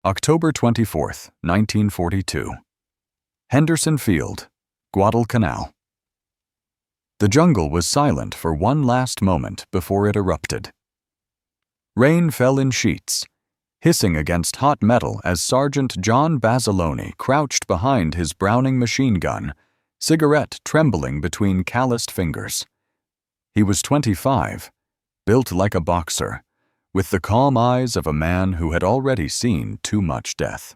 October 24th, 1942. Henderson Field, Guadalcanal. The jungle was silent for one last moment before it erupted. Rain fell in sheets, hissing against hot metal as Sergeant John Basilone crouched behind his Browning machine gun, cigarette trembling between calloused fingers. He was 25, built like a boxer, with the calm eyes of a man who had already seen too much death.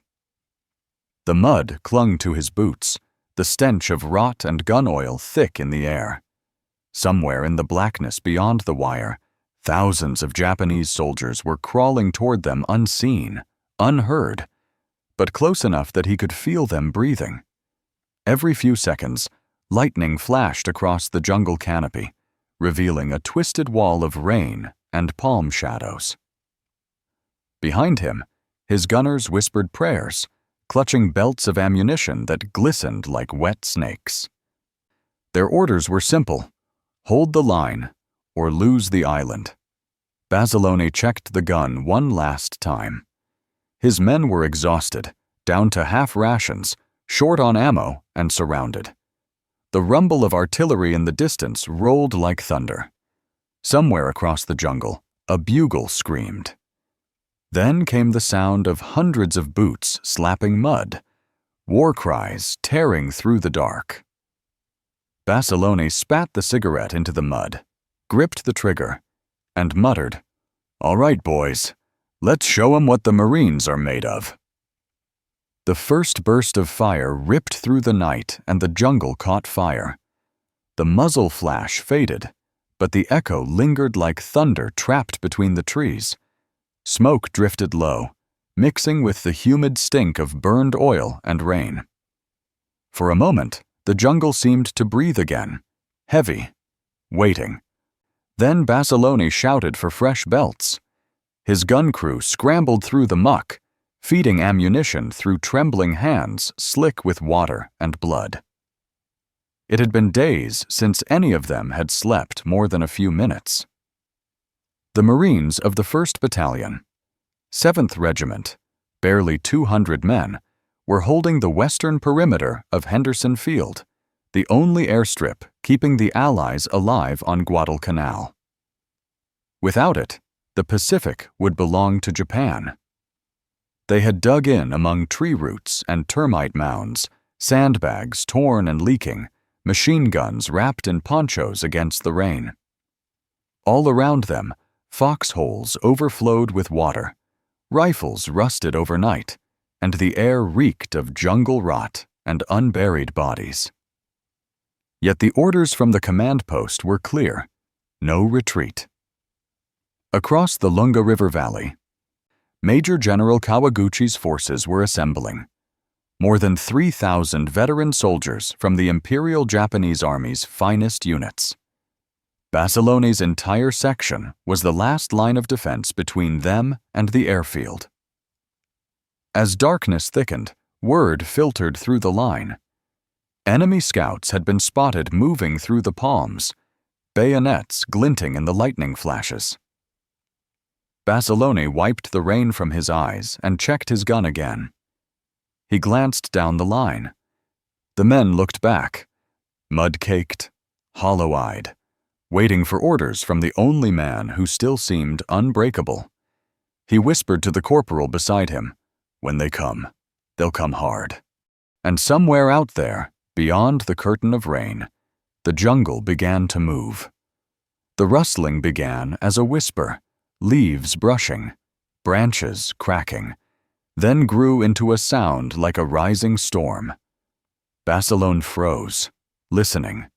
The mud clung to his boots, the stench of rot and gun oil thick in the air. Somewhere in the blackness beyond the wire, thousands of Japanese soldiers were crawling toward them unseen, unheard, but close enough that he could feel them breathing. Every few seconds, lightning flashed across the jungle canopy, revealing a twisted wall of rain and palm shadows. Behind him, his gunners whispered prayers, clutching belts of ammunition that glistened like wet snakes. Their orders were simple: hold the line or lose the island. Basilone checked the gun one last time. His men were exhausted, down to half rations, short on ammo, and surrounded. The rumble of artillery in the distance rolled like thunder. Somewhere across the jungle, a bugle screamed. Then came the sound of hundreds of boots slapping mud, war cries tearing through the dark. Basilone spat the cigarette into the mud, gripped the trigger, and muttered, "All right, boys, let's show 'em what the Marines are made of." The first burst of fire ripped through the night and the jungle caught fire. The muzzle flash faded, but the echo lingered like thunder trapped between the trees. Smoke drifted low, mixing with the humid stink of burned oil and rain. For a moment, the jungle seemed to breathe again, heavy, waiting. Then Basilone shouted for fresh belts. His gun crew scrambled through the muck, feeding ammunition through trembling hands slick with water and blood. It had been days since any of them had slept more than a few minutes. The Marines of the 1st Battalion, 7th Regiment, barely 200 men, were holding the western perimeter of Henderson Field, the only airstrip keeping the Allies alive on Guadalcanal. Without it, the Pacific would belong to Japan. They had dug in among tree roots and termite mounds, sandbags torn and leaking, machine guns wrapped in ponchos against the rain. All around them, foxholes overflowed with water, rifles rusted overnight, and the air reeked of jungle rot and unburied bodies. Yet the orders from the command post were clear: no retreat. Across the Lunga River Valley, Major General Kawaguchi's forces were assembling. More than 3,000 veteran soldiers from the Imperial Japanese Army's finest units. Basilone's entire section was the last line of defense between them and the airfield. As darkness thickened, word filtered through the line. Enemy scouts had been spotted moving through the palms, bayonets glinting in the lightning flashes. Basilone wiped the rain from his eyes and checked his gun again. He glanced down the line. The men looked back, mud-caked, hollow-eyed, waiting for orders from the only man who still seemed unbreakable. He whispered to the corporal beside him, "When they come, they'll come hard." And somewhere out there, beyond the curtain of rain, the jungle began to move. The rustling began as a whisper, leaves brushing, branches cracking, then grew into a sound like a rising storm. Basilone froze, listening.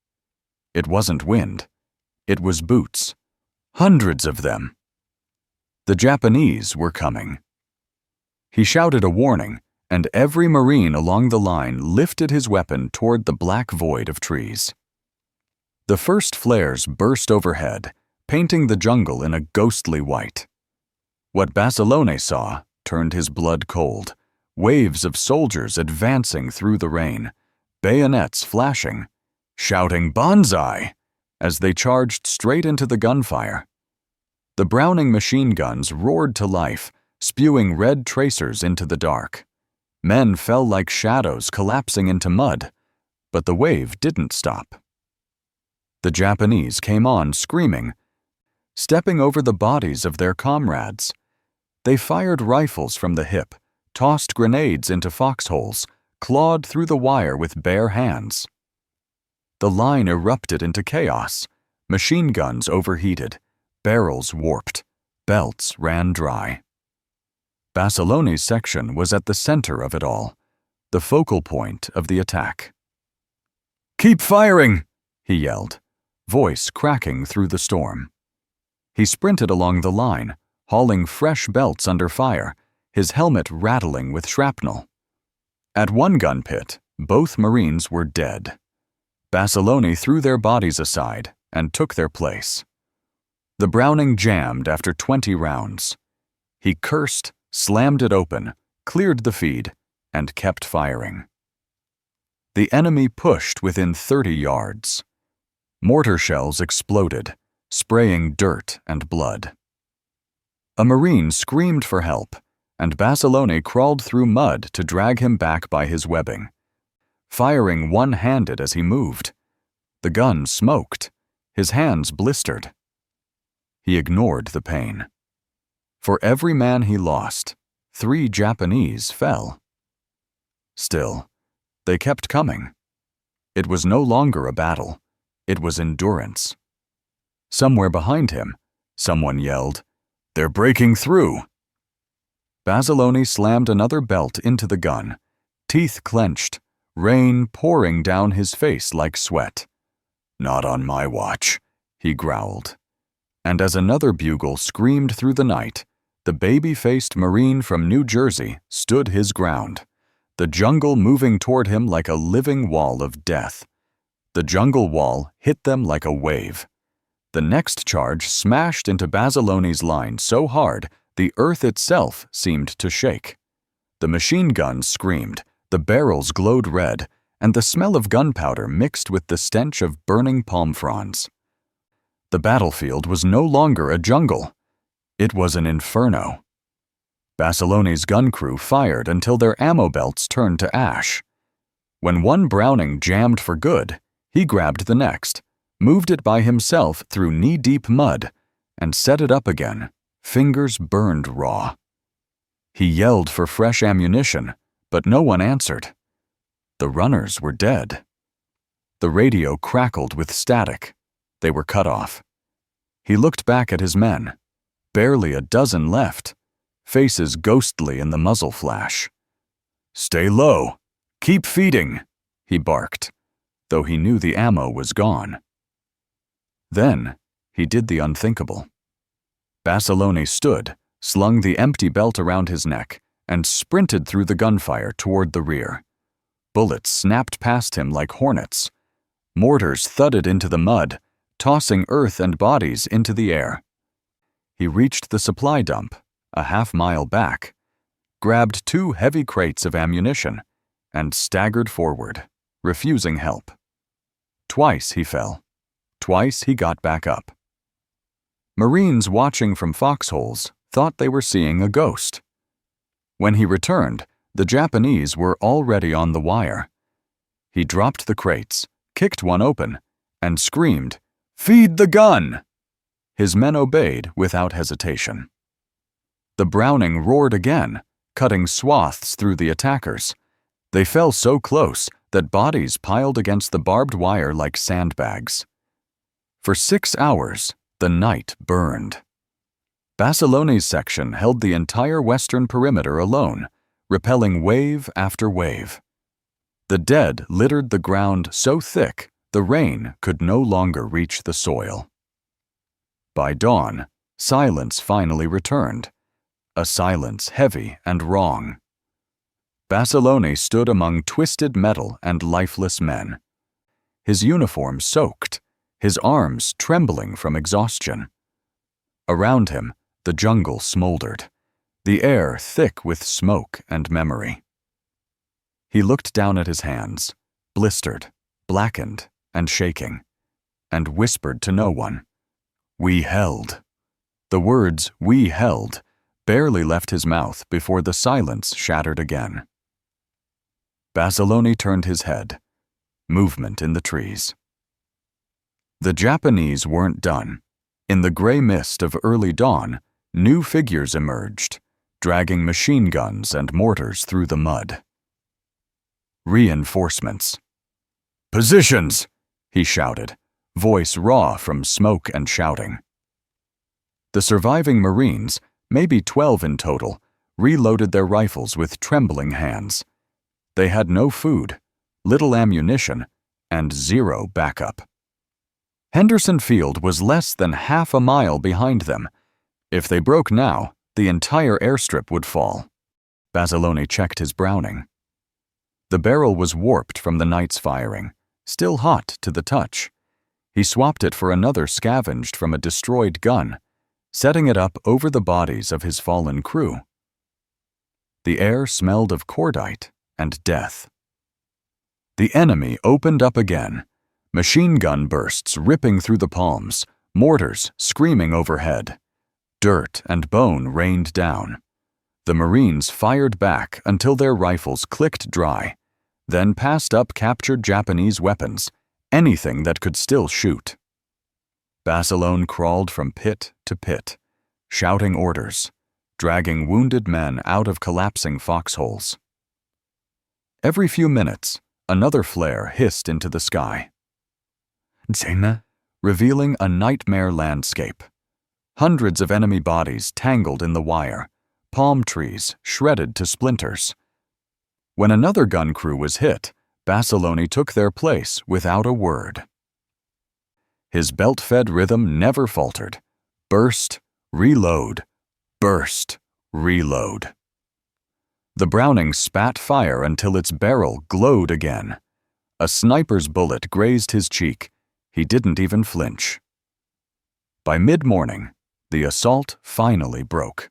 It wasn't wind. It was boots. Hundreds of them. The Japanese were coming. He shouted a warning, and every Marine along the line lifted his weapon toward the black void of trees. The first flares burst overhead, painting the jungle in a ghostly white. What Basilone saw turned his blood cold, waves of soldiers advancing through the rain, bayonets flashing, shouting "Banzai!" as they charged straight into the gunfire. The Browning machine guns roared to life, spewing red tracers into the dark. Men fell like shadows, collapsing into mud, but the wave didn't stop. The Japanese came on screaming, stepping over the bodies of their comrades. They fired rifles from the hip, tossed grenades into foxholes, clawed through the wire with bare hands. The line erupted into chaos. Machine guns overheated, barrels warped, belts ran dry. Basilone's section was at the center of it all, the focal point of the attack. "Keep firing!" he yelled, voice cracking through the storm. He sprinted along the line, hauling fresh belts under fire, his helmet rattling with shrapnel. At one gun pit, both Marines were dead. Basilone threw their bodies aside and took their place. The Browning jammed after 20 rounds. He cursed, slammed it open, cleared the feed, and kept firing. The enemy pushed within 30 yards. Mortar shells exploded, spraying dirt and blood. A Marine screamed for help, and Basilone crawled through mud to drag him back by his webbing, firing one-handed as he moved. The gun smoked, his hands blistered. He ignored the pain. For every man he lost, 3 Japanese fell. Still, they kept coming. It was no longer a battle, it was endurance. Somewhere behind him, someone yelled, "They're breaking through!" Basilone slammed another belt into the gun, teeth clenched, rain pouring down his face like sweat. "Not on my watch," he growled. And as another bugle screamed through the night, the baby-faced Marine from New Jersey stood his ground, the jungle moving toward him like a living wall of death. The jungle wall hit them like a wave. The next charge smashed into Basilone's line so hard the earth itself seemed to shake. The machine guns screamed, the barrels glowed red, and the smell of gunpowder mixed with the stench of burning palm fronds. The battlefield was no longer a jungle. It was an inferno. Basilone's gun crew fired until their ammo belts turned to ash. When one Browning jammed for good, he grabbed the next, moved it by himself through knee-deep mud, and set it up again, fingers burned raw. He yelled for fresh ammunition, but no one answered. The runners were dead. The radio crackled with static. They were cut off. He looked back at his men. Barely a dozen left, faces ghostly in the muzzle flash. "Stay low. Keep feeding," he barked, though he knew the ammo was gone. Then he did the unthinkable. Basilone stood, slung the empty belt around his neck, and sprinted through the gunfire toward the rear. Bullets snapped past him like hornets. Mortars thudded into the mud, tossing earth and bodies into the air. He reached the supply dump, a half-mile back, grabbed 2 heavy crates of ammunition, and staggered forward, refusing help. Twice he fell. Twice he got back up. Marines watching from foxholes thought they were seeing a ghost. When he returned, the Japanese were already on the wire. He dropped the crates, kicked one open, and screamed, "Feed the gun!" His men obeyed without hesitation. The Browning roared again, cutting swaths through the attackers. They fell so close that bodies piled against the barbed wire like sandbags. For 6 hours, the night burned. Basilone's section held the entire western perimeter alone, repelling wave after wave. The dead littered the ground so thick the rain could no longer reach the soil. By dawn, silence finally returned, a silence heavy and wrong. Basilone stood among twisted metal and lifeless men. His uniform soaked, his arms trembling from exhaustion. Around him, the jungle smoldered, the air thick with smoke and memory. He looked down at his hands, blistered, blackened, and shaking, and whispered to no one. "We held." The words "we held" barely left his mouth before the silence shattered again. Basilone turned his head. Movement in the trees. The Japanese weren't done. In the gray mist of early dawn, new figures emerged, dragging machine guns and mortars through the mud. Reinforcements. "Positions!" he shouted, voice raw from smoke and shouting. The surviving Marines, maybe 12 in total, reloaded their rifles with trembling hands. They had no food, little ammunition, and zero backup. Henderson Field was less than half a mile behind them. If they broke now, the entire airstrip would fall. Basilone checked his Browning. The barrel was warped from the night's firing, still hot to the touch. He swapped it for another scavenged from a destroyed gun, setting it up over the bodies of his fallen crew. The air smelled of cordite and death. The enemy opened up again, machine gun bursts ripping through the palms, mortars screaming overhead. Dirt and bone rained down. The Marines fired back until their rifles clicked dry, then passed up captured Japanese weapons, anything that could still shoot. Basilone crawled from pit to pit, shouting orders, dragging wounded men out of collapsing foxholes. Every few minutes, another flare hissed into the sky, revealing a nightmare landscape. Hundreds of enemy bodies tangled in the wire, palm trees shredded to splinters. When another gun crew was hit, Basilone took their place without a word. His belt-fed rhythm never faltered. Burst, reload, burst, reload. The Browning spat fire until its barrel glowed again. A sniper's bullet grazed his cheek. He didn't even flinch. By mid-morning, the assault finally broke.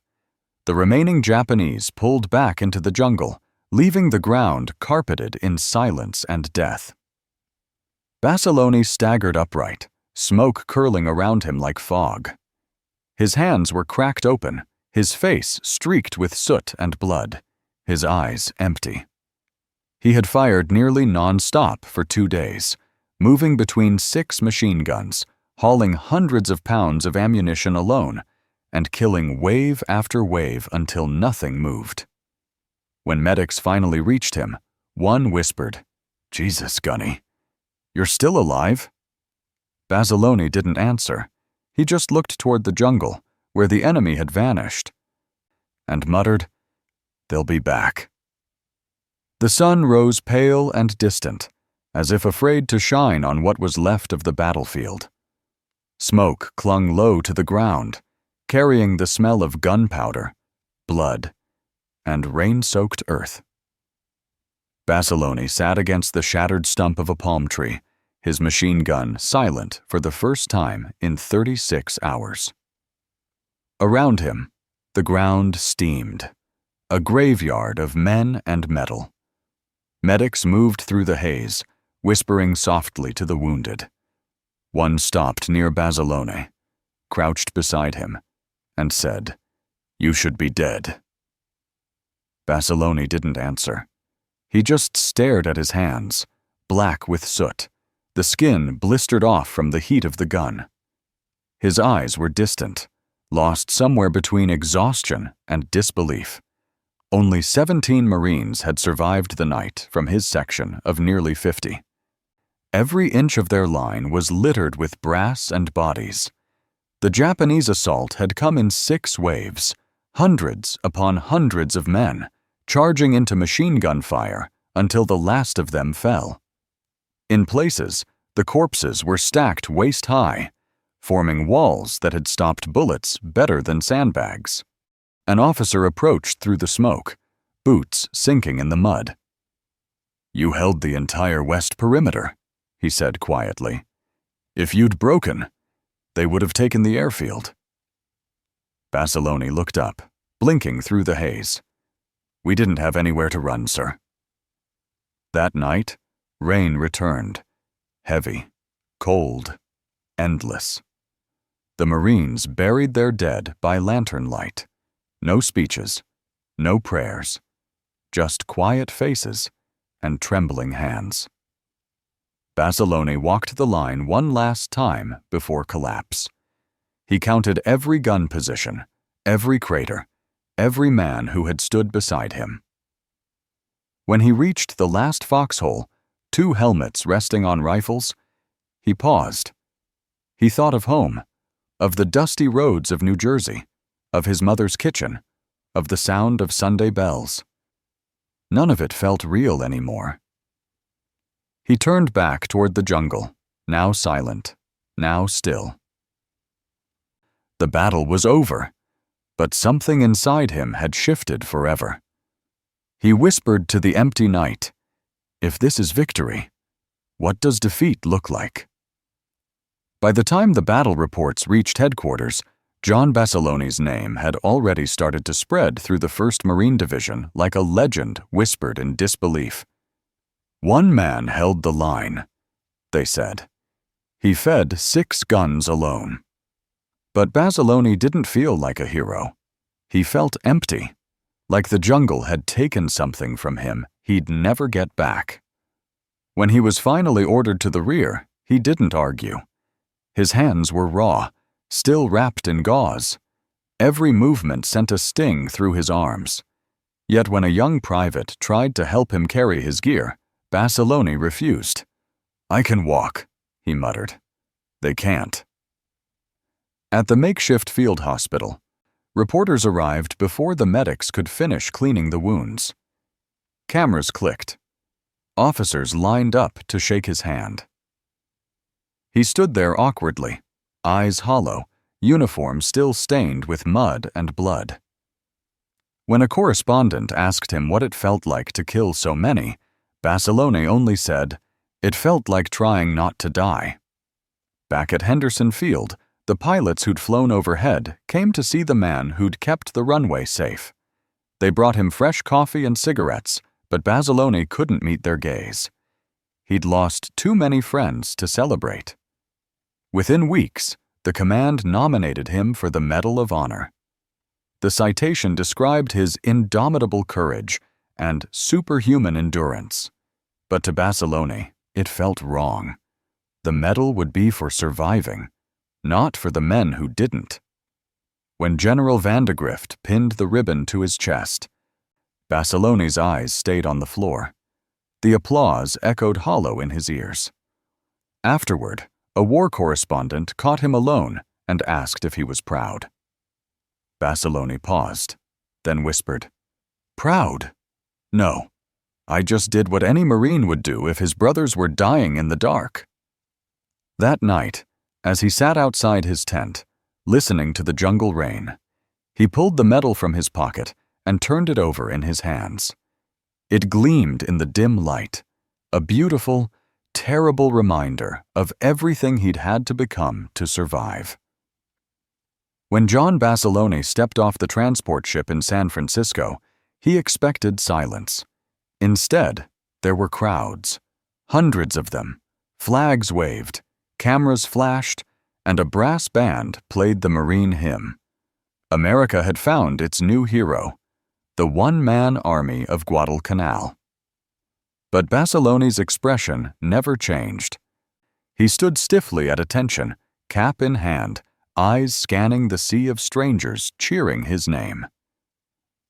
The remaining Japanese pulled back into the jungle, leaving the ground carpeted in silence and death. Basilone staggered upright, smoke curling around him like fog. His hands were cracked open, his face streaked with soot and blood, his eyes empty. He had fired nearly non-stop for 2 days, moving between 6 machine guns, hauling hundreds of pounds of ammunition alone, and killing wave after wave until nothing moved. When medics finally reached him, one whispered, "Jesus, Gunny, you're still alive?" Basilone didn't answer. He just looked toward the jungle, where the enemy had vanished, and muttered, "They'll be back." The sun rose pale and distant, as if afraid to shine on what was left of the battlefield. Smoke clung low to the ground, carrying the smell of gunpowder, blood, and rain-soaked earth. Basilone sat against the shattered stump of a palm tree, his machine gun silent for the first time in 36 hours. Around him, the ground steamed, a graveyard of men and metal. Medics moved through the haze, whispering softly to the wounded. One stopped near Basilone, crouched beside him, and said, "You should be dead." Basilone didn't answer. He just stared at his hands, black with soot, the skin blistered off from the heat of the gun. His eyes were distant, lost somewhere between exhaustion and disbelief. Only 17 Marines had survived the night from his section of nearly 50. Every inch of their line was littered with brass and bodies. The Japanese assault had come in 6 waves, hundreds upon hundreds of men, charging into machine gun fire until the last of them fell. In places, the corpses were stacked waist-high, forming walls that had stopped bullets better than sandbags. An officer approached through the smoke, boots sinking in the mud. "You held the entire west perimeter," he said quietly. "If you'd broken, they would have taken the airfield." Basilone looked up, blinking through the haze. "We didn't have anywhere to run, sir." That night, rain returned, heavy, cold, endless. The Marines buried their dead by lantern light. No speeches, no prayers, just quiet faces and trembling hands. Basilone walked the line one last time before collapse. He counted every gun position, every crater, every man who had stood beside him. When he reached the last foxhole, 2 helmets resting on rifles, he paused. He thought of home, of the dusty roads of New Jersey, of his mother's kitchen, of the sound of Sunday bells. None of it felt real anymore. He turned back toward the jungle, now silent, now still. The battle was over, but something inside him had shifted forever. He whispered to the empty night, "If this is victory, what does defeat look like?" By the time the battle reports reached headquarters, John Basilone's name had already started to spread through the 1st Marine Division like a legend whispered in disbelief. "One man held the line," they said. "He fed 6 guns alone." But Basilone didn't feel like a hero. He felt empty, like the jungle had taken something from him he'd never get back. When he was finally ordered to the rear, he didn't argue. His hands were raw, still wrapped in gauze. Every movement sent a sting through his arms. Yet when a young private tried to help him carry his gear, Basilone refused. "I can walk," he muttered. "They can't." At the makeshift field hospital, reporters arrived before the medics could finish cleaning the wounds. Cameras clicked. Officers lined up to shake his hand. He stood there awkwardly, eyes hollow, uniform still stained with mud and blood. When a correspondent asked him what it felt like to kill so many, Basilone only said, "It felt like trying not to die." Back at Henderson Field, the pilots who'd flown overhead came to see the man who'd kept the runway safe. They brought him fresh coffee and cigarettes, but Basilone couldn't meet their gaze. He'd lost too many friends to celebrate. Within weeks, the command nominated him for the Medal of Honor. The citation described his indomitable courage and superhuman endurance. But to Basilone, it felt wrong. The medal would be for surviving, not for the men who didn't. When General Vandegrift pinned the ribbon to his chest, Basilone's eyes stayed on the floor. The applause echoed hollow in his ears. Afterward, a war correspondent caught him alone and asked if he was proud. Basilone paused, then whispered, "Proud? No. I just did what any Marine would do if his brothers were dying in the dark." That night, as he sat outside his tent, listening to the jungle rain, he pulled the medal from his pocket and turned it over in his hands. It gleamed in the dim light, a beautiful, terrible reminder of everything he'd had to become to survive. When John Basilone stepped off the transport ship in San Francisco, he expected silence. Instead, there were crowds, hundreds of them. Flags waved, cameras flashed, and a brass band played the Marine hymn. America had found its new hero, the one-man army of Guadalcanal. But Basilone's expression never changed. He stood stiffly at attention, cap in hand, eyes scanning the sea of strangers cheering his name.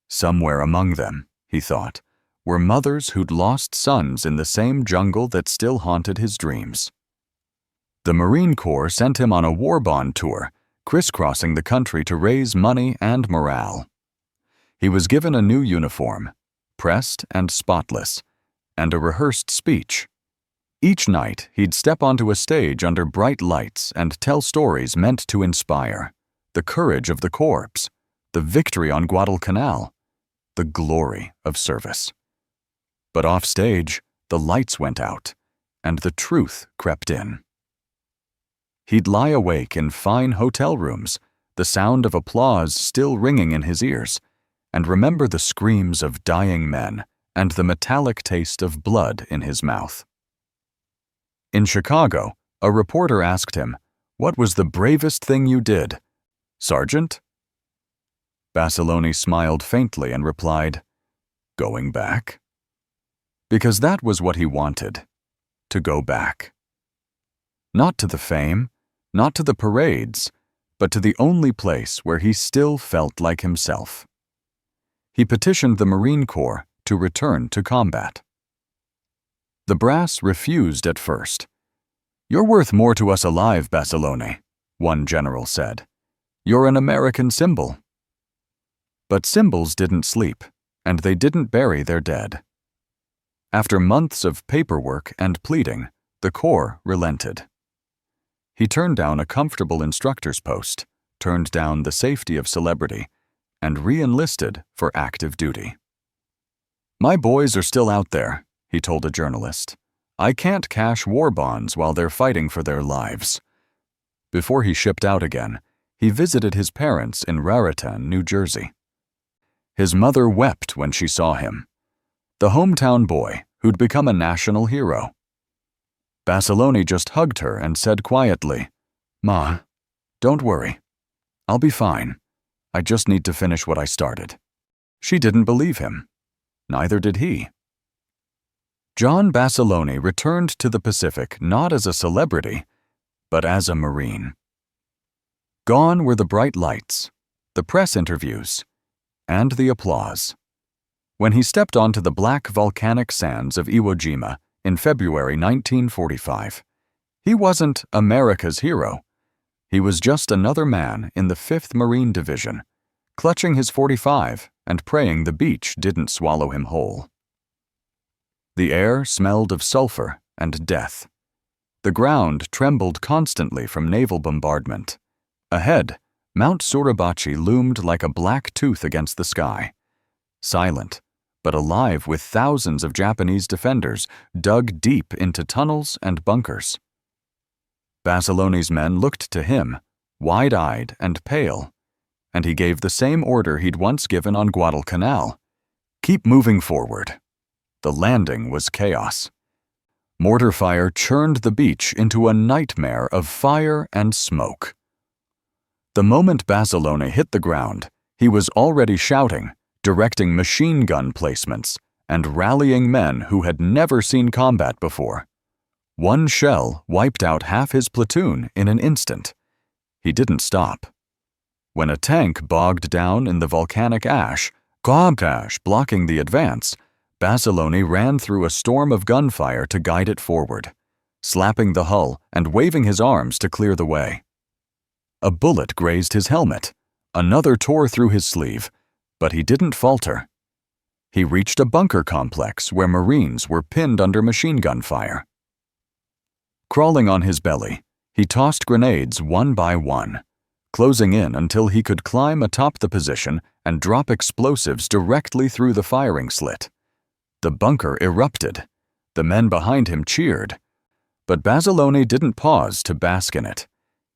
Somewhere among them, he thought, were mothers who'd lost sons in the same jungle that still haunted his dreams. The Marine Corps sent him on a war bond tour, crisscrossing the country to raise money and morale. He was given a new uniform, pressed and spotless, and a rehearsed speech. Each night, he'd step onto a stage under bright lights and tell stories meant to inspire: the courage of the corps, the victory on Guadalcanal, the glory of service. But off stage, the lights went out, and the truth crept in. He'd lie awake in fine hotel rooms, the sound of applause still ringing in his ears, and remember the screams of dying men and the metallic taste of blood in his mouth. In Chicago, a reporter asked him, "What was the bravest thing you did, Sergeant?" Basilone smiled faintly and replied, "Going back?" Because that was what he wanted, to go back. Not to the fame, not to the parades, but to the only place where he still felt like himself. He petitioned the Marine Corps to return to combat. The brass refused at first. "You're worth more to us alive, Basilone," one general said. "You're an American symbol." But symbols didn't sleep, and they didn't bury their dead. After months of paperwork and pleading, the Corps relented. He turned down a comfortable instructor's post, turned down the safety of celebrity, and re-enlisted for active duty. "My boys are still out there," he told a journalist. "I can't cash war bonds while they're fighting for their lives." Before he shipped out again, he visited his parents in Raritan, New Jersey. His mother wept when she saw him, the hometown boy who'd become a national hero. Basilone just hugged her and said quietly, "Ma, don't worry. I'll be fine. I just need to finish what I started." She didn't believe him. Neither did he. John Basilone returned to the Pacific not as a celebrity, but as a Marine. Gone were the bright lights, the press interviews, and the applause. When he stepped onto the black volcanic sands of Iwo Jima in February 1945, he wasn't America's hero. He was just another man in the 5th Marine Division, clutching his .45 and praying the beach didn't swallow him whole. The air smelled of sulfur and death. The ground trembled constantly from naval bombardment. Ahead, Mount Suribachi loomed like a black tooth against the sky, silent, but alive with thousands of Japanese defenders dug deep into tunnels and bunkers. Basilone's men looked to him, wide-eyed and pale, and he gave the same order he'd once given on Guadalcanal: "Keep moving forward." The landing was chaos. Mortar fire churned the beach into a nightmare of fire and smoke. The moment Basilone hit the ground, he was already shouting, directing machine gun placements, and rallying men who had never seen combat before. One shell wiped out half his platoon in an instant. He didn't stop. When a tank bogged down in the volcanic ash, blocking the advance, Basilone ran through a storm of gunfire to guide it forward, slapping the hull and waving his arms to clear the way. A bullet grazed his helmet, another tore through his sleeve, but he didn't falter. He reached a bunker complex where Marines were pinned under machine gun fire. Crawling on his belly, he tossed grenades one by one, closing in until he could climb atop the position and drop explosives directly through the firing slit. The bunker erupted. The men behind him cheered. But Basilone didn't pause to bask in it.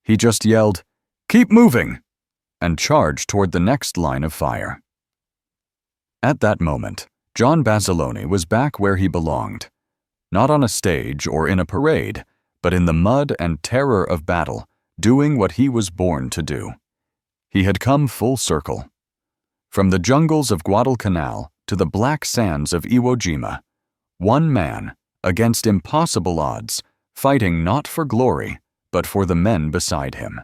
He just yelled, "Keep moving!" and charged toward the next line of fire. At that moment, John Basilone was back where he belonged. Not on a stage or in a parade, but in the mud and terror of battle, doing what he was born to do. He had come full circle. From the jungles of Guadalcanal to the black sands of Iwo Jima, one man, against impossible odds, fighting not for glory, but for the men beside him.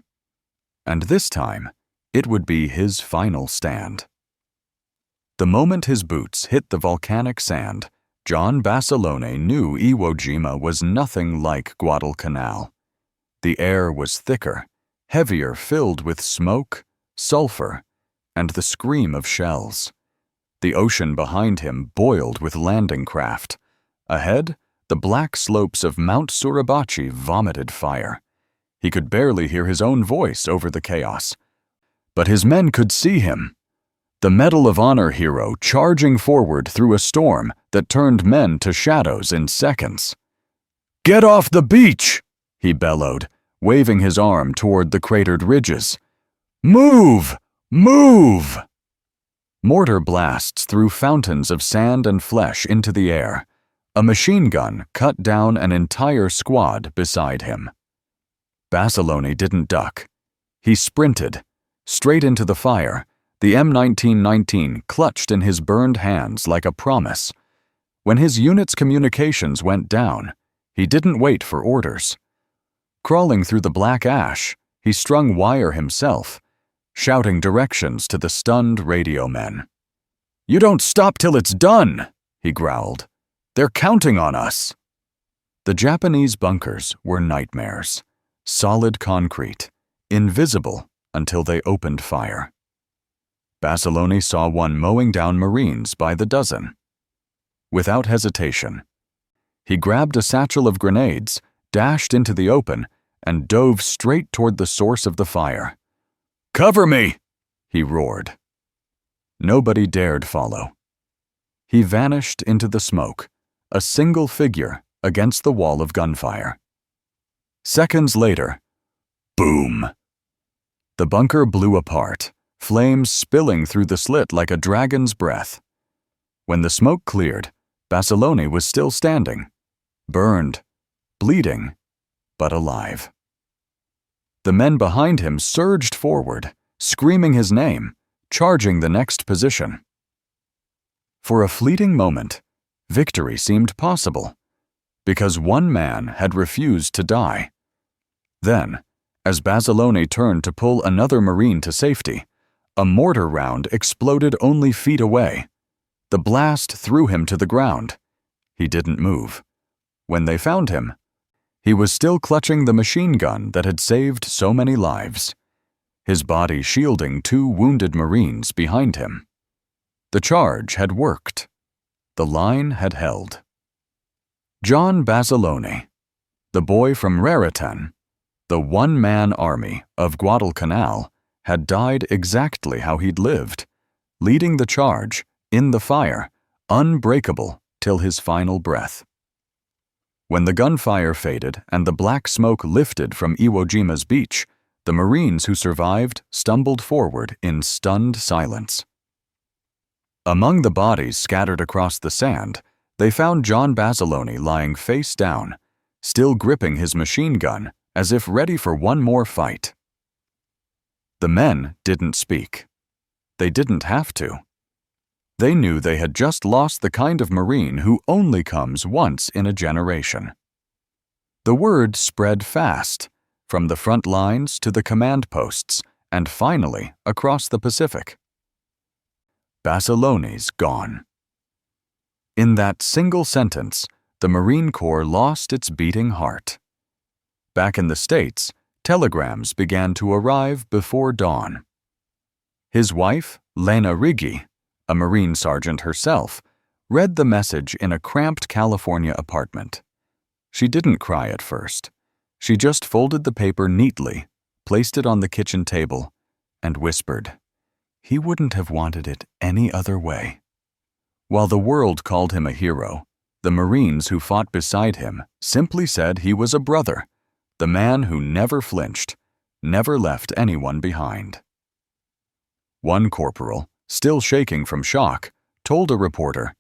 And this time, it would be his final stand. The moment his boots hit the volcanic sand, John Basilone knew Iwo Jima was nothing like Guadalcanal. The air was thicker, heavier, filled with smoke, sulfur, and the scream of shells. The ocean behind him boiled with landing craft. Ahead, the black slopes of Mount Suribachi vomited fire. He could barely hear his own voice over the chaos. But his men could see him. The Medal of Honor hero charging forward through a storm that turned men to shadows in seconds. "Get off the beach!" he bellowed, waving his arm toward the cratered ridges. "Move! Move!" Mortar blasts threw fountains of sand and flesh into the air. A machine gun cut down an entire squad beside him. Basilone didn't duck. He sprinted, straight into the fire, the M1919 clutched in his burned hands like a promise. When his unit's communications went down, he didn't wait for orders. Crawling through the black ash, he strung wire himself, shouting directions to the stunned radio men. "You don't stop till it's done," he growled. "They're counting on us." The Japanese bunkers were nightmares, solid concrete, invisible until they opened fire. Basilone saw one mowing down Marines by the dozen. Without hesitation, he grabbed a satchel of grenades, dashed into the open, and dove straight toward the source of the fire. "Cover me!" he roared. Nobody dared follow. He vanished into the smoke, a single figure against the wall of gunfire. Seconds later, boom! The bunker blew apart, flames spilling through the slit like a dragon's breath. When the smoke cleared, Basilone was still standing, burned, bleeding, but alive. The men behind him surged forward, screaming his name, charging the next position. For a fleeting moment, victory seemed possible, because one man had refused to die. Then, as Basilone turned to pull another Marine to safety, a mortar round exploded only feet away. The blast threw him to the ground. He didn't move. When they found him, he was still clutching the machine gun that had saved so many lives, his body shielding two wounded Marines behind him. The charge had worked. The line had held. John Basilone, the boy from Raritan, the one-man army of Guadalcanal, had died exactly how he'd lived, leading the charge, in the fire, unbreakable till his final breath. When the gunfire faded and the black smoke lifted from Iwo Jima's beach, the Marines who survived stumbled forward in stunned silence. Among the bodies scattered across the sand, they found John Basilone lying face down, still gripping his machine gun as if ready for one more fight. The men didn't speak. They didn't have to. They knew they had just lost the kind of Marine who only comes once in a generation. The word spread fast, from the front lines to the command posts, and finally across the Pacific. Basilone's gone. In that single sentence, the Marine Corps lost its beating heart. Back in the States, telegrams began to arrive before dawn. His wife, Lena Riggi, a Marine sergeant herself, read the message in a cramped California apartment. She didn't cry at first. She just folded the paper neatly, placed it on the kitchen table, and whispered, "He wouldn't have wanted it any other way." While the world called him a hero, the Marines who fought beside him simply said he was a brother, the man who never flinched, never left anyone behind. One corporal, still shaking from shock, told a reporter,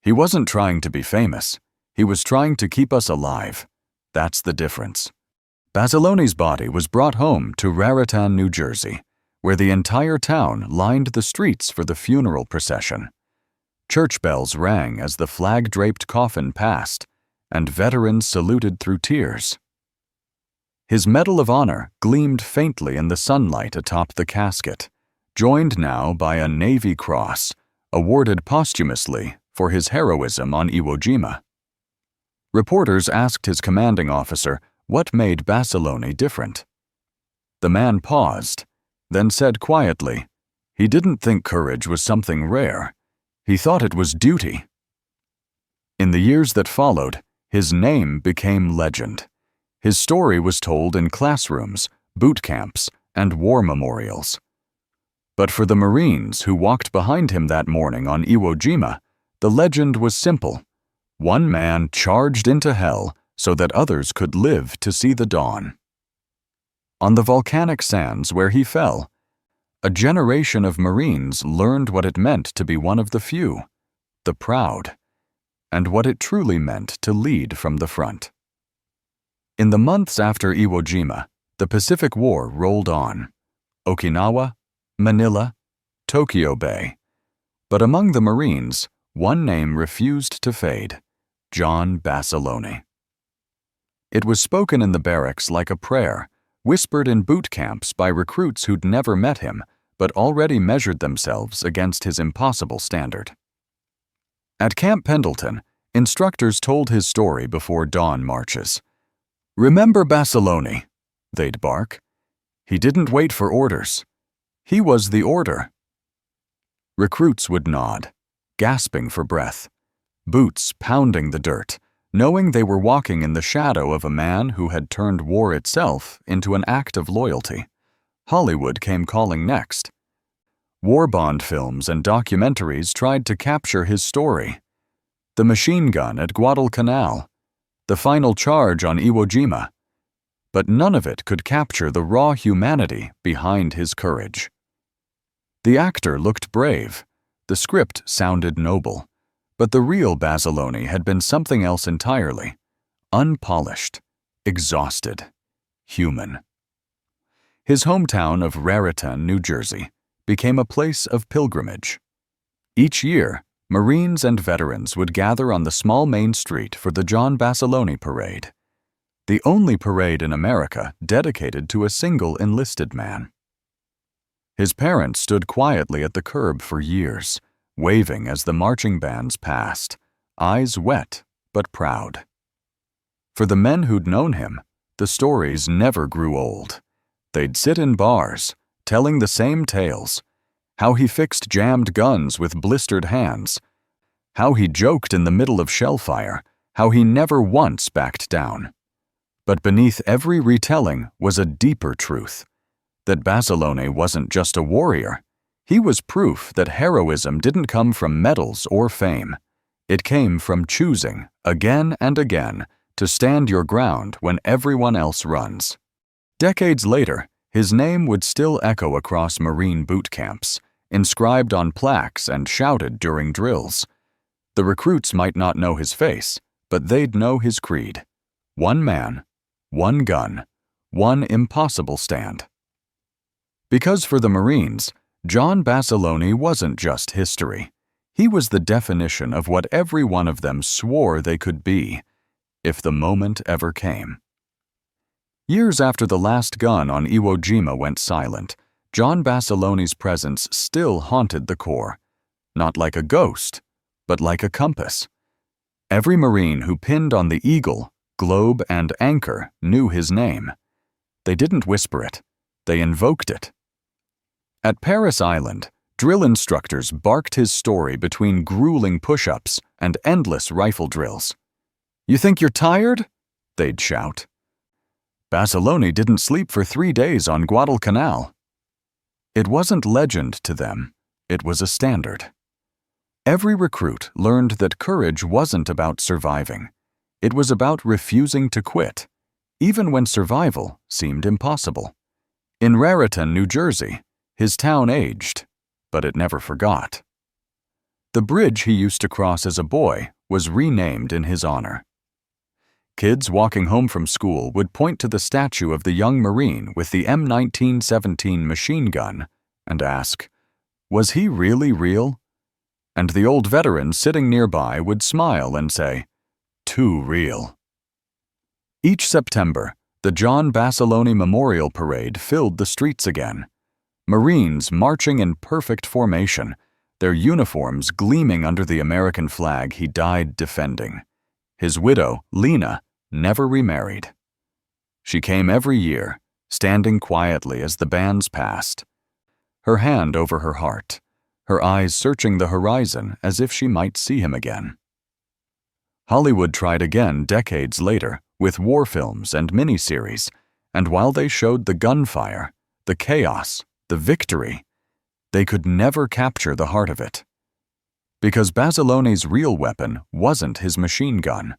"He wasn't trying to be famous. He was trying to keep us alive. That's the difference." Basilone's body was brought home to Raritan, New Jersey, where the entire town lined the streets for the funeral procession. Church bells rang as the flag-draped coffin passed, and veterans saluted through tears. His Medal of Honor gleamed faintly in the sunlight atop the casket, joined now by a Navy Cross, awarded posthumously for his heroism on Iwo Jima. Reporters asked his commanding officer what made Basilone different. The man paused, then said quietly, he didn't think courage was something rare. He thought it was duty. In the years that followed, his name became legend. His story was told in classrooms, boot camps, and war memorials. But for the Marines who walked behind him that morning on Iwo Jima, the legend was simple. One man charged into hell so that others could live to see the dawn. On the volcanic sands where he fell, a generation of Marines learned what it meant to be one of the few, the proud, and what it truly meant to lead from the front. In the months after Iwo Jima, the Pacific War rolled on. Okinawa, Manila, Tokyo Bay. But among the Marines, one name refused to fade: John Basilone. It was spoken in the barracks like a prayer, whispered in boot camps by recruits who'd never met him but already measured themselves against his impossible standard. At Camp Pendleton, instructors told his story before dawn marches. "Remember Basilone," they'd bark. "He didn't wait for orders. He was the order." Recruits would nod, gasping for breath, boots pounding the dirt, knowing they were walking in the shadow of a man who had turned war itself into an act of loyalty. Hollywood came calling next. War bond films and documentaries tried to capture his story. The machine gun at Guadalcanal, the final charge on Iwo Jima. But none of it could capture the raw humanity behind his courage. The actor looked brave, the script sounded noble, but the real Basilone had been something else entirely: unpolished, exhausted, human. His hometown of Raritan, New Jersey, became a place of pilgrimage. Each year, Marines and veterans would gather on the small main street for the John Basilone Parade, the only parade in America dedicated to a single enlisted man. His parents stood quietly at the curb for years, waving as the marching bands passed, eyes wet but proud. For the men who'd known him, the stories never grew old. They'd sit in bars, telling the same tales: how he fixed jammed guns with blistered hands, how he joked in the middle of shell fire, how he never once backed down. But beneath every retelling was a deeper truth: that Basilone wasn't just a warrior. He was proof that heroism didn't come from medals or fame. It came from choosing, again and again, to stand your ground when everyone else runs. Decades later, his name would still echo across Marine boot camps, inscribed on plaques and shouted during drills. The recruits might not know his face, but they'd know his creed: one man, one gun, one impossible stand. Because for the Marines, John Basilone wasn't just history. He was the definition of what every one of them swore they could be, if the moment ever came. Years after the last gun on Iwo Jima went silent, John Basilone's presence still haunted the Corps, not like a ghost, but like a compass. Every Marine who pinned on the Eagle, Globe, and Anchor knew his name. They didn't whisper it, they invoked it. At Paris Island, drill instructors barked his story between grueling push-ups and endless rifle drills. "You think you're tired?" they'd shout. Basilone didn't sleep for 3 days on Guadalcanal. It wasn't legend to them, it was a standard. Every recruit learned that courage wasn't about surviving. It was about refusing to quit, even when survival seemed impossible. In Raritan, New Jersey, his town aged, but it never forgot. The bridge he used to cross as a boy was renamed in his honor. Kids walking home from school would point to the statue of the young Marine with the M1917 machine gun and ask, "Was he really real?" And the old veteran sitting nearby would smile and say, "Too real." Each September, the John Basilone Memorial Parade filled the streets again. Marines marching in perfect formation, their uniforms gleaming under the American flag he died defending. His widow, Lena, never remarried. She came every year, standing quietly as the bands passed, her hand over her heart, her eyes searching the horizon as if she might see him again. Hollywood tried again decades later with war films and miniseries, and while they showed the gunfire, the chaos, the victory, they could never capture the heart of it. Because Basilone's real weapon wasn't his machine gun.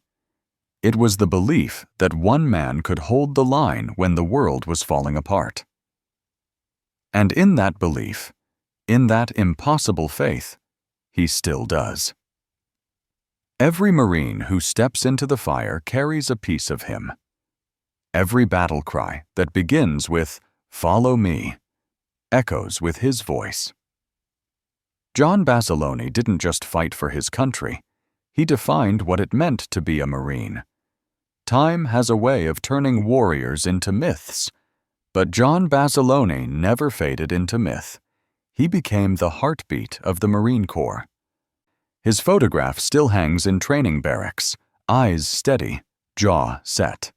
It was the belief that one man could hold the line when the world was falling apart. And in that belief, in that impossible faith, he still does. Every Marine who steps into the fire carries a piece of him. Every battle cry that begins with "Follow me" echoes with his voice. John Basilone didn't just fight for his country. He defined what it meant to be a Marine. Time has a way of turning warriors into myths, but John Basilone never faded into myth. He became the heartbeat of the Marine Corps. His photograph still hangs in training barracks, eyes steady, jaw set.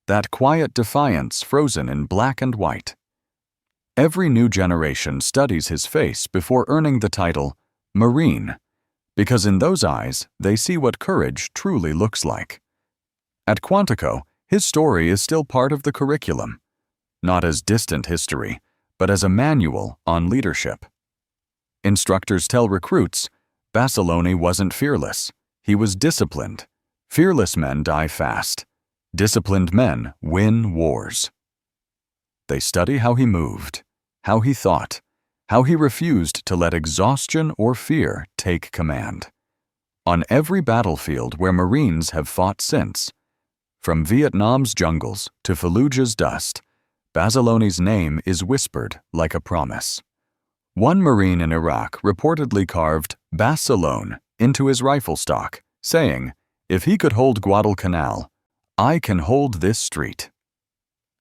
That quiet defiance frozen in black and white. Every new generation studies his face before earning the title Marine, because in those eyes they see what courage truly looks like. At Quantico, his story is still part of the curriculum, not as distant history, but as a manual on leadership. Instructors tell recruits, Basilone wasn't fearless. He was disciplined. Fearless men die fast. Disciplined men win wars. They study how he moved, how he thought, how he refused to let exhaustion or fear take command. On every battlefield where Marines have fought since, from Vietnam's jungles to Fallujah's dust, Basilone's name is whispered like a promise. One Marine in Iraq reportedly carved Basilone into his rifle stock, saying, "If he could hold Guadalcanal, I can hold this street."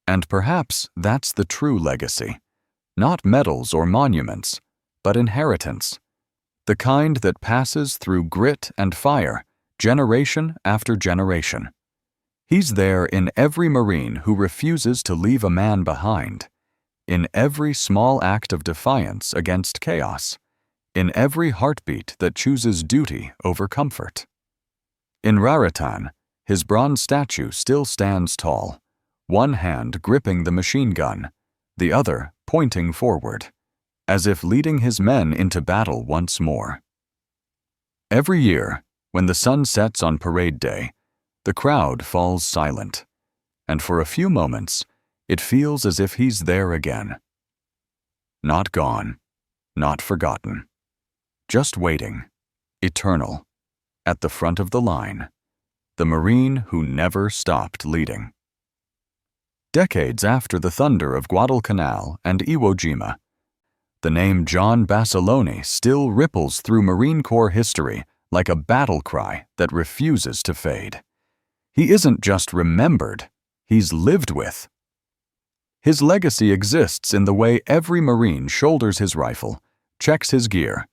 And perhaps that's the true legacy. Not medals or monuments, but inheritance. The kind that passes through grit and fire, generation after generation. He's there in every Marine who refuses to leave a man behind, in every small act of defiance against chaos, in every heartbeat that chooses duty over comfort. In Raritan, his bronze statue still stands tall, one hand gripping the machine gun, the other pointing forward, as if leading his men into battle once more. Every year, when the sun sets on parade day, the crowd falls silent, and for a few moments, it feels as if he's there again. Not gone, not forgotten, just waiting, eternal, at the front of the line, the Marine who never stopped leading. Decades after the thunder of Guadalcanal and Iwo Jima, the name John Basilone still ripples through Marine Corps history like a battle cry that refuses to fade. He isn't just remembered, he's lived with. His legacy exists in the way every Marine shoulders his rifle, checks his gear,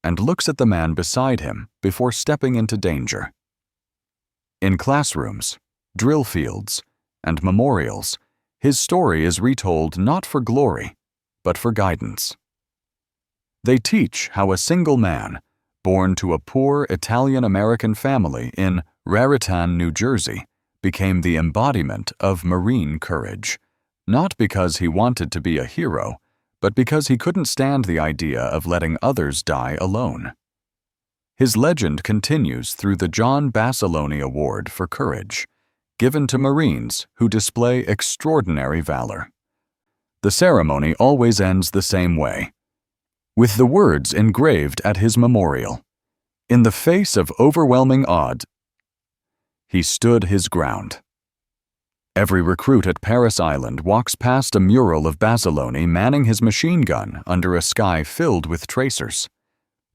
and looks at the man beside him before stepping into danger. In classrooms, drill fields, and memorials, his story is retold not for glory, but for guidance. They teach how a single man, born to a poor Italian-American family in Raritan, New Jersey, became the embodiment of Marine courage, not because he wanted to be a hero, but because he couldn't stand the idea of letting others die alone. His legend continues through the John Basilone Award for Courage, given to Marines who display extraordinary valor. The ceremony always ends the same way, with the words engraved at his memorial. In the face of overwhelming odds, he stood his ground. Every recruit at Paris Island walks past a mural of Basilone manning his machine gun under a sky filled with tracers.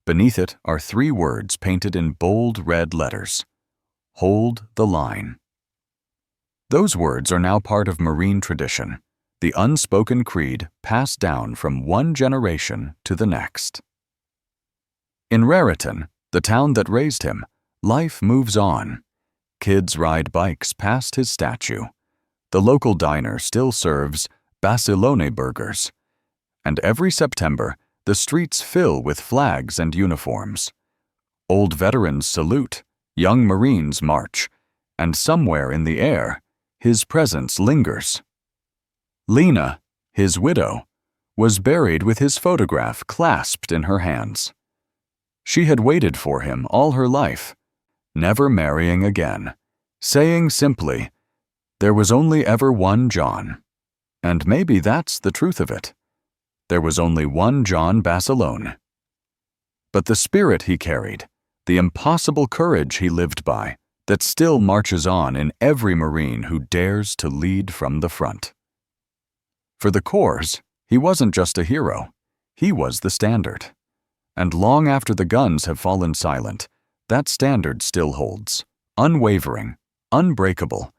Beneath it are 3 words painted in bold red letters: "Hold the line." Those words are now part of Marine tradition, the unspoken creed passed down from one generation to the next. In Raritan, the town that raised him, life moves on. Kids ride bikes past his statue. The local diner still serves Basilone burgers. And every September, the streets fill with flags and uniforms. Old veterans salute, young Marines march, and somewhere in the air, his presence lingers. Lena, his widow, was buried with his photograph clasped in her hands. She had waited for him all her life, never marrying again, saying simply, "There was only ever one John." And maybe that's the truth of it. There was only one John Basilone. But the spirit he carried, the impossible courage he lived by, that still marches on in every Marine who dares to lead from the front. For the Corps, he wasn't just a hero, he was the standard. and long after the guns have fallen silent, that standard still holds, unwavering, unbreakable,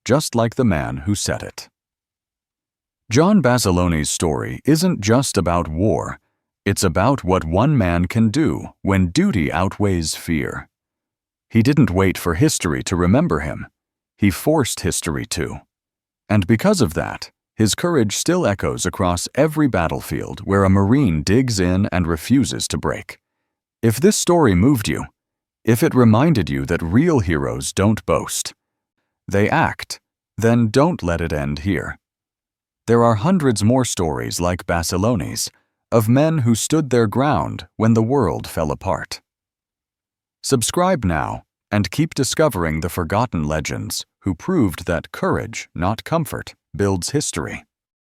just like the man who set it. John Basilone's story isn't just about war. It's about what one man can do when duty outweighs fear. He didn't wait for history to remember him. He forced history to. And because of that, his courage still echoes across every battlefield where a Marine digs in and refuses to break. If this story moved you, if it reminded you that real heroes don't boast, they act, then don't let it end here. There are hundreds more stories like Basilone's, of men who stood their ground when the world fell apart. Subscribe now and keep discovering the forgotten legends who proved that courage, not comfort, builds history.